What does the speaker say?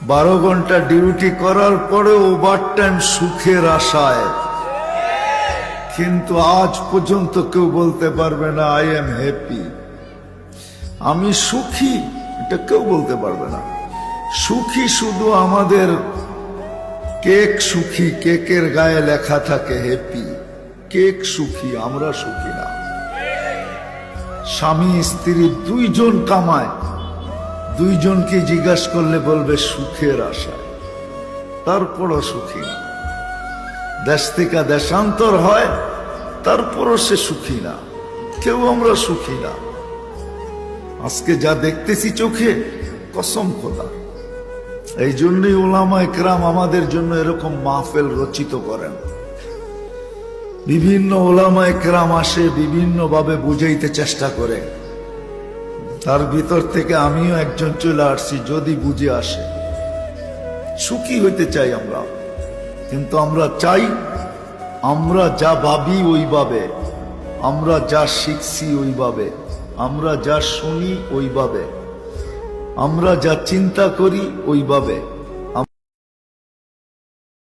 12 ঘন্টা ডিউটি করার পরে ওভারটাইম সুখের আশায়, কিন্তু আজ পর্যন্ত কেউ বলতে পারবে না আই এম হ্যাপি, আমি সুখী। এটা কেউ বলতে পারবে না। সুখী শুধু আমাদের কেক সুখী, কেকের গায়ে লেখা থাকে হ্যাপি, কেক সুখী, আমরা সুখী না। স্বামী স্ত্রী দুইজন কামায়, দুইজনকে জিজ্ঞাসা করলে বলবে সুখের আশায়, তারপরও সুখী না। দেশ থেকে দেশান্তর হয়, তারপরও সে সুখী না। কেউ আমরা সুখী না। আজকে যা দেখতেছি চোখে, কসম খোদা। এই জন্যই উলামা ইকরাম আমাদের জন্য এরকম মাহফিল রচিত করেন। বিভিন্ন উলামা ইকরাম আসে, বিভিন্ন ভাবে বুঝাইতে চেষ্টা করে। তার ভিতর থেকে আমিও একজন চলে আসছি, যদি বুঝে আসে। সুখী হইতে চাই আমরা, কিন্তু আমরা চাই আমরা যা ভাবি ওইভাবে, আমরা যা শিখছি ওইভাবে, আমরা যা শুনি ওইভাবে, আমরা যা চিন্তা করি ওইভাবে।